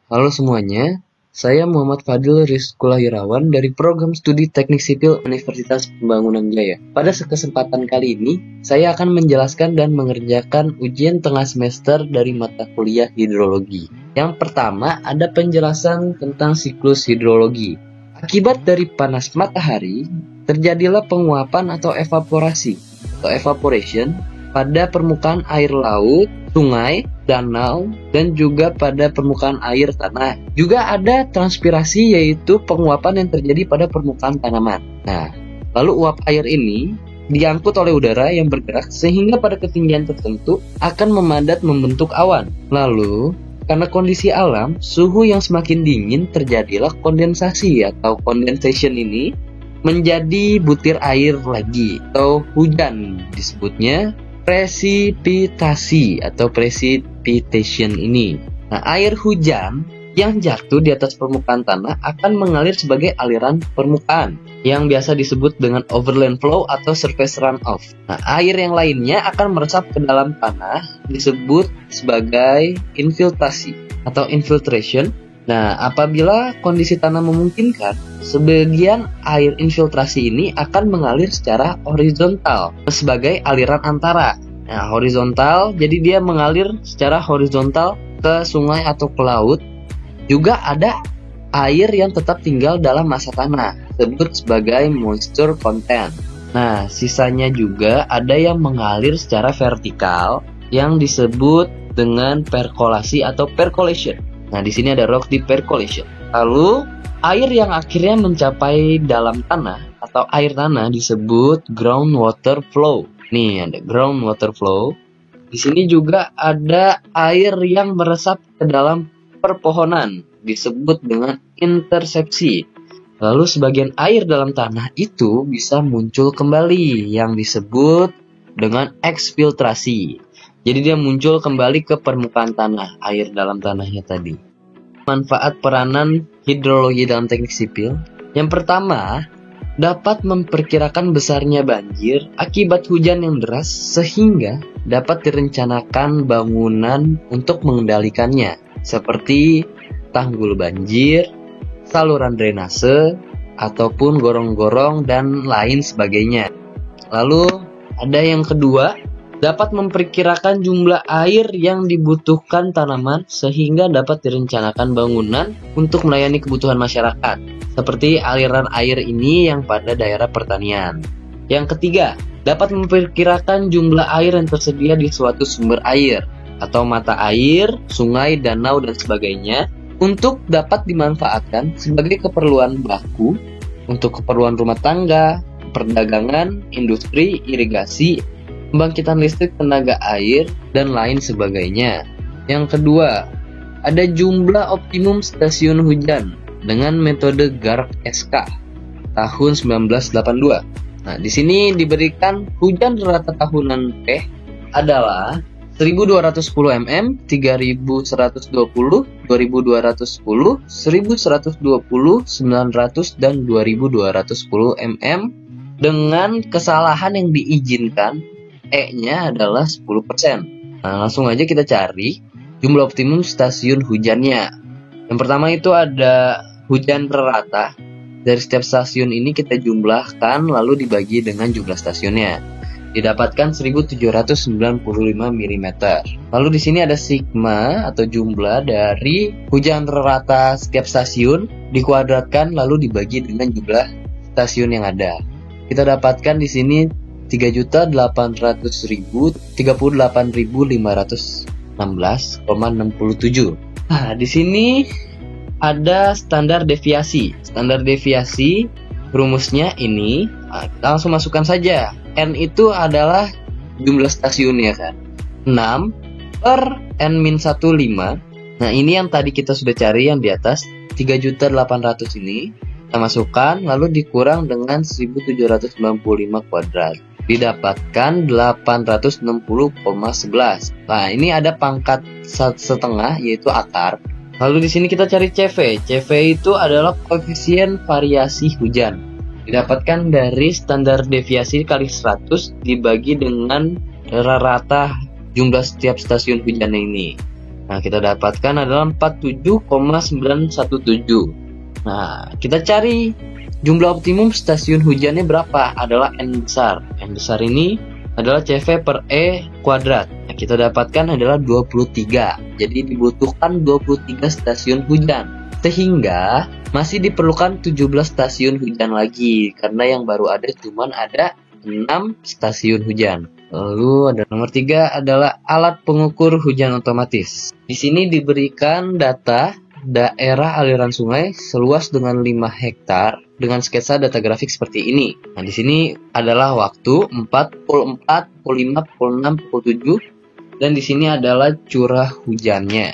Halo semuanya, saya Muhammad Fadil Rizkulahirawan dari Program Studi Teknik Sipil Universitas Pembangunan Jaya. Pada kesempatan kali ini, saya akan menjelaskan dan mengerjakan ujian tengah semester dari mata kuliah hidrologi. Yang pertama, ada penjelasan tentang siklus hidrologi. Akibat dari panas matahari, terjadilah penguapan atau evaporasi atau evaporation pada permukaan air laut, sungai, danau, dan juga pada permukaan air tanah. Juga ada transpirasi, yaitu penguapan yang terjadi pada permukaan tanaman. Nah, lalu uap air ini diangkut oleh udara yang bergerak sehingga pada ketinggian tertentu akan memadat membentuk awan. Lalu, karena kondisi alam, suhu yang semakin dingin terjadilah kondensasi atau condensation ini menjadi butir air lagi atau hujan disebutnya presipitasi atau precipitation ini. Nah, air hujan yang jatuh di atas permukaan tanah akan mengalir sebagai aliran permukaan yang biasa disebut dengan overland flow atau surface runoff. Nah, air yang lainnya akan meresap ke dalam tanah disebut sebagai infiltrasi atau infiltration. Nah, apabila kondisi tanah memungkinkan, sebagian air infiltrasi ini akan mengalir secara horizontal sebagai aliran antara. Nah, horizontal, jadi dia mengalir secara horizontal ke sungai atau ke laut. Juga ada air yang tetap tinggal dalam massa tanah, disebut sebagai moisture content. Nah, sisanya juga ada yang mengalir secara vertikal yang disebut dengan perkolasi atau percolation. Nah, di sini ada rock deep percolation. Lalu, air yang akhirnya mencapai dalam tanah atau air tanah disebut groundwater flow. Nih, ada groundwater flow. Di sini juga ada air yang meresap ke dalam perpohonan, disebut dengan intersepsi. Lalu, sebagian air dalam tanah itu bisa muncul kembali yang disebut dengan eksfiltrasi. Jadi dia muncul kembali ke permukaan tanah, air dalam tanahnya tadi. Manfaat peranan hidrologi dalam teknik sipil. Yang pertama, dapat memperkirakan besarnya banjir akibat hujan yang deras sehingga dapat direncanakan bangunan untuk mengendalikannya, seperti tanggul banjir, saluran drainase, ataupun gorong-gorong dan lain sebagainya. Lalu ada yang kedua, dapat memperkirakan jumlah air yang dibutuhkan tanaman sehingga dapat direncanakan bangunan untuk melayani kebutuhan masyarakat, seperti aliran air ini yang pada daerah pertanian. Yang ketiga, dapat memperkirakan jumlah air yang tersedia di suatu sumber air atau mata air, sungai, danau, dan sebagainya untuk dapat dimanfaatkan sebagai keperluan baku untuk keperluan rumah tangga, perdagangan, industri, irigasi, pembangkitan listrik tenaga air, dan lain sebagainya. Yang kedua, ada jumlah optimum stasiun hujan dengan metode GARC-SK tahun 1982. Nah, di sini diberikan hujan rata tahunan P adalah 1210 mm, 3120, 2210, 1120, 900, dan 2210 mm dengan kesalahan yang diizinkan E-nya adalah 10%. Nah, langsung aja kita cari jumlah optimum stasiun hujannya. Yang pertama itu ada hujan rata. Dari setiap stasiun ini kita jumlahkan lalu dibagi dengan jumlah stasiunnya. Didapatkan 1795 mm. Lalu di sini ada sigma atau jumlah dari hujan rata setiap stasiun dikuadratkan lalu dibagi dengan jumlah stasiun yang ada. Kita dapatkan di sini 3.800.038.516,67. Nah, di sini ada standar deviasi. Standar deviasi rumusnya ini, kita langsung masukkan saja. N itu adalah jumlah stasiunnya kan. 6 per N-15. Nah, ini yang tadi kita sudah cari yang di atas 3.800.000 ini. Kita masukkan lalu dikurang dengan 1795 kuadrat. Didapatkan 860,11. Nah, ini ada pangkat setengah yaitu akar. Lalu di sini kita cari CV. CV itu adalah koefisien variasi hujan. Didapatkan dari standar deviasi kali 100 dibagi dengan rata jumlah setiap stasiun hujan ini. Nah, kita dapatkan adalah 47,917. Nah, kita cari jumlah optimum stasiun hujannya berapa? Adalah N besar. N besar ini adalah CV per E kuadrat. Nah, kita dapatkan adalah 23. Jadi dibutuhkan 23 stasiun hujan. Sehingga masih diperlukan 17 stasiun hujan lagi. Karena yang baru ada cuman ada 6 stasiun hujan. Lalu ada nomor 3 adalah alat pengukur hujan otomatis. Di sini diberikan data daerah aliran sungai seluas dengan 5 hektar dengan sketsa data grafik seperti ini. Nah, di sini adalah waktu 4, pukul 4, pukul 5, pukul 6, pukul 7, dan di sini adalah curah hujannya.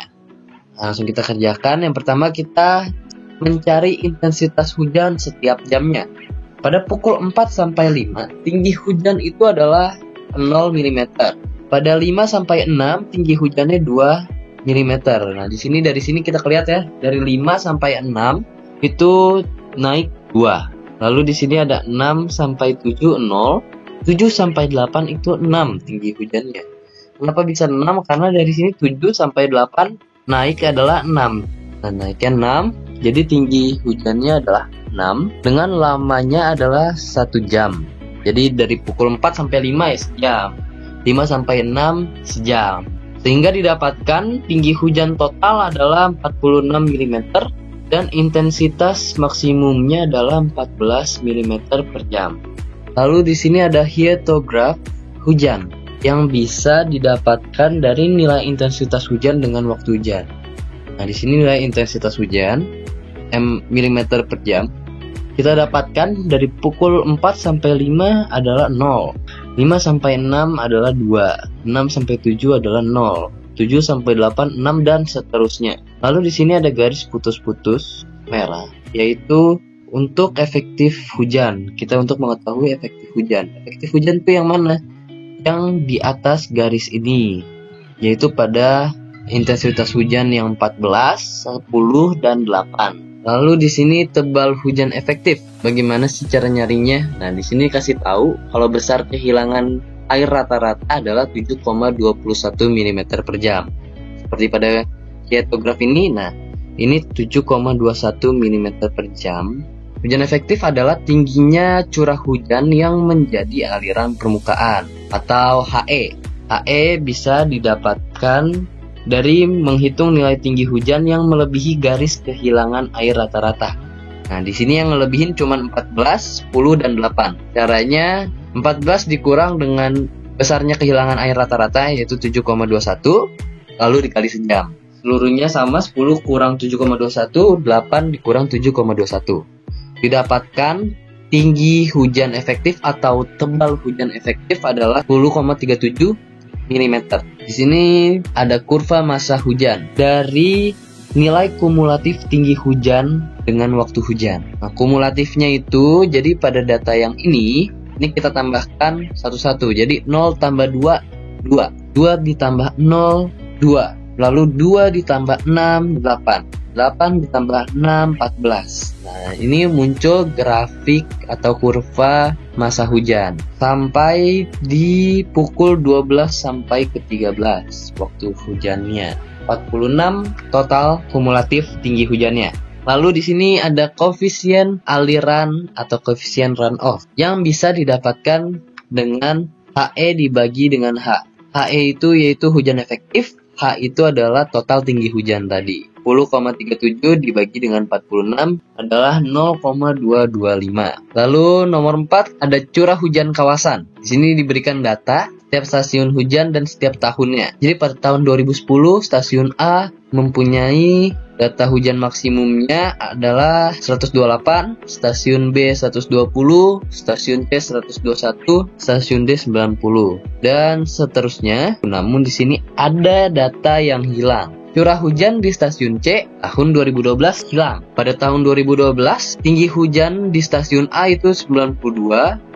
Nah, langsung kita kerjakan. Yang pertama kita mencari intensitas hujan setiap jamnya. Pada pukul 4 sampai 5, tinggi hujan itu adalah 0 mm. Pada 5 sampai 6, tinggi hujannya 2 mm. Nah, dari sini kita lihat ya, dari 5 sampai 6 itu naik 2. Lalu di sini ada 6 sampai 7 0, 7 sampai 8 itu 6 tinggi hujannya. Kenapa bisa 6? Karena dari sini 7 sampai 8 naik adalah 6. Nah, naiknya 6, jadi tinggi hujannya adalah 6 dengan lamanya adalah 1 jam. Jadi dari pukul 4 sampai 5 ya sejam, 5 sampai 6 sejam. Sehingga didapatkan tinggi hujan total adalah 46 mm dan intensitas maksimumnya adalah 14 mm per jam. Lalu di sini ada hiatograf hujan yang bisa didapatkan dari nilai intensitas hujan dengan waktu hujan. Nah, di sini nilai intensitas hujan mm per jam kita dapatkan dari pukul 4 sampai 5 adalah 0, 5 sampai 6 adalah 2, 6 sampai 7 adalah 0, 7 sampai 8 6 dan seterusnya. Lalu di sini ada garis putus-putus merah, yaitu untuk efektif hujan. Kita untuk mengetahui efektif hujan. Efektif hujan itu yang mana? Yang di atas garis ini, yaitu pada intensitas hujan yang 14, 10 dan 8. Lalu di sini tebal hujan efektif. Bagaimana sih cara nyarinya? Nah, di sini kasih tahu kalau besar kehilangan air rata-rata adalah 7,21 mm per jam. Seperti pada hiatograf ini, nah ini 7,21 mm per jam. Hujan efektif adalah tingginya curah hujan yang menjadi aliran permukaan atau HE. HE bisa didapatkan dari menghitung nilai tinggi hujan yang melebihi garis kehilangan air rata-rata. Nah, di sini yang ngelebihin cuma 14, 10 dan 8. Caranya 14 dikurang dengan besarnya kehilangan air rata-rata yaitu 7,21 lalu dikali sejam. Seluruhnya sama, 10 kurang 7,21, 8 dikurang 7,21. Didapatkan tinggi hujan efektif atau tebal hujan efektif adalah 10,37 mm. Di sini ada kurva massa hujan dari nilai kumulatif tinggi hujan dengan waktu hujan. Nah, kumulatifnya itu jadi pada data yang ini kita tambahkan satu-satu. Jadi 0 tambah 2, 2. 2 ditambah 0, 2. Lalu 2 ditambah 6, 8. 8 ditambah 6, 14. Nah, ini muncul grafik atau kurva massa hujan sampai di pukul 12 sampai ke 13 waktu hujannya. 46 total kumulatif tinggi hujannya. Lalu di sini ada koefisien aliran atau koefisien runoff yang bisa didapatkan dengan HE dibagi dengan H. HE itu yaitu hujan efektif, H itu adalah total tinggi hujan tadi. 10,37 dibagi dengan 46 adalah 0,225. Lalu nomor 4 ada curah hujan kawasan. Di sini diberikan data setiap stasiun hujan dan setiap tahunnya. Jadi pada tahun 2010 stasiun A mempunyai data hujan maksimumnya adalah 128, stasiun B 120, stasiun C 121, stasiun D 90 dan seterusnya. Namun di sini ada data yang hilang. Curah hujan di stasiun C tahun 2012 hilang. Pada tahun 2012, tinggi hujan di stasiun A itu 92,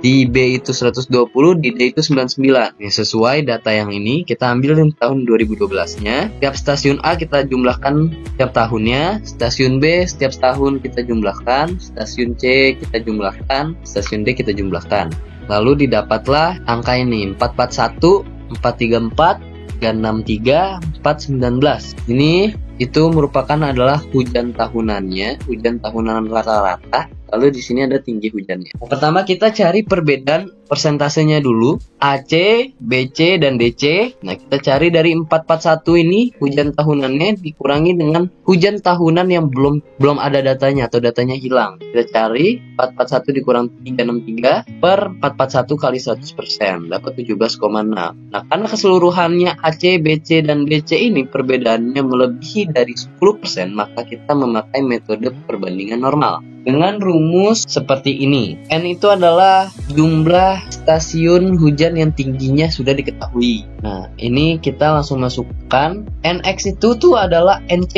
di B itu 120, di D itu 99. Ini sesuai data yang ini, kita ambil di tahun 2012-nya. Setiap stasiun A kita jumlahkan setiap tahunnya, stasiun B setiap tahun kita jumlahkan, stasiun C kita jumlahkan, stasiun D kita jumlahkan. Lalu didapatlah angka ini, 441, 434, 363, 419. Ini itu merupakan adalah hujan tahunannya, hujan tahunan rata-rata. Lalu di sini ada tinggi hujannya. Pertama kita cari perbedaan persentasenya dulu. AC, BC, dan DC. Nah, kita cari dari 441 ini hujan tahunannya dikurangi dengan hujan tahunan yang belum ada datanya atau datanya hilang. Kita cari 441 dikurang 363 per 441 kali 100%, dapat 17,6. Nah, karena keseluruhannya AC, BC, dan DC ini perbedaannya melebihi dari 10%, maka kita memakai metode perbandingan normal. Dengan rumus seperti ini. N itu adalah jumlah stasiun hujan yang tingginya sudah diketahui. Nah, ini kita langsung masukkan. NX itu tuh adalah NC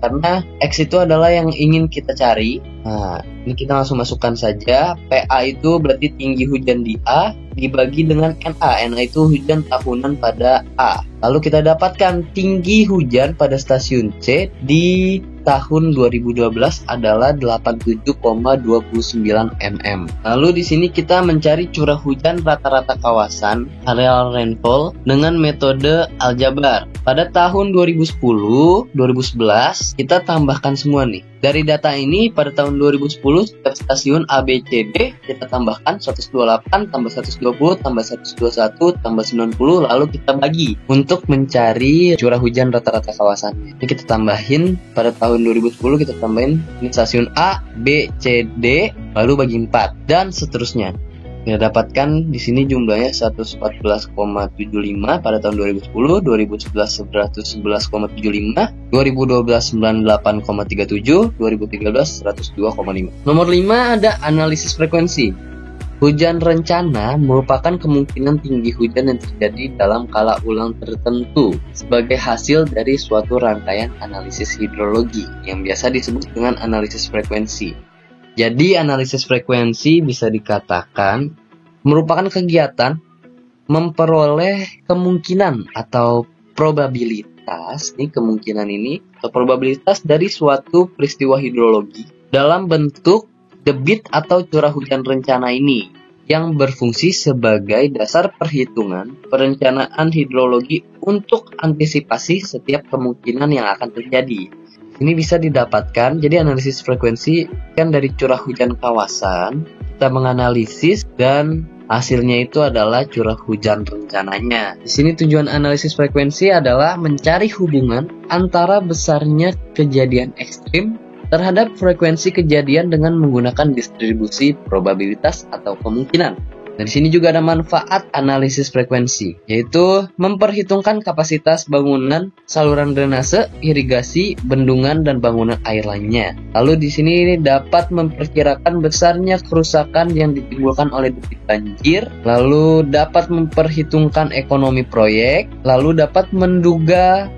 karena X itu adalah yang ingin kita cari. Nah, ini kita langsung masukkan saja. PA itu berarti tinggi hujan di A dibagi dengan NA. NA itu hujan tahunan pada A. Lalu kita dapatkan tinggi hujan pada stasiun C di tahun 2012 adalah 87,29 mm. Lalu di sini kita mencari curah hujan rata-rata kawasan areal rainfall dengan metode aljabar. Pada tahun 2010, 2011 kita tambahkan semua nih. Dari data ini pada tahun 2010 setiap stasiun A, B, C, D kita tambahkan 128 tambah 120 tambah 121 tambah 90, lalu kita bagi untuk mencari curah hujan rata-rata kawasannya. Ini kita tambahin pada tahun 2010 kita tambahin ini stasiun A, B, C, D lalu bagi 4 dan seterusnya. Kita dapatkan di sini jumlahnya 114,75 pada tahun 2010, 2011 111,75, 2012 98,37, 2013 102,5. Nomor 5 ada analisis frekuensi. Hujan rencana merupakan kemungkinan tinggi hujan yang terjadi dalam kala ulang tertentu sebagai hasil dari suatu rangkaian analisis hidrologi yang biasa disebut dengan analisis frekuensi. Jadi analisis frekuensi bisa dikatakan merupakan kegiatan memperoleh kemungkinan atau probabilitas, kemungkinan ini atau probabilitas dari suatu peristiwa hidrologi dalam bentuk debit atau curah hujan rencana ini yang berfungsi sebagai dasar perhitungan perencanaan hidrologi untuk antisipasi setiap kemungkinan yang akan terjadi. Ini bisa didapatkan, jadi analisis frekuensi kan dari curah hujan kawasan, kita menganalisis dan hasilnya itu adalah curah hujan rencananya. Di sini tujuan analisis frekuensi adalah mencari hubungan antara besarnya kejadian ekstrim terhadap frekuensi kejadian dengan menggunakan distribusi probabilitas atau kemungkinan. Nah, di sini juga ada manfaat analisis frekuensi, yaitu memperhitungkan kapasitas bangunan, saluran drainase, irigasi, bendungan, dan bangunan air lainnya. Lalu di sini dapat memperkirakan besarnya kerusakan yang ditimbulkan oleh debit banjir, lalu dapat memperhitungkan ekonomi proyek, lalu dapat menduga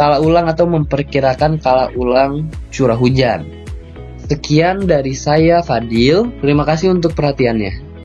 kala ulang atau memperkirakan kala ulang curah hujan. Sekian dari saya, Fadil. Terima kasih untuk perhatiannya.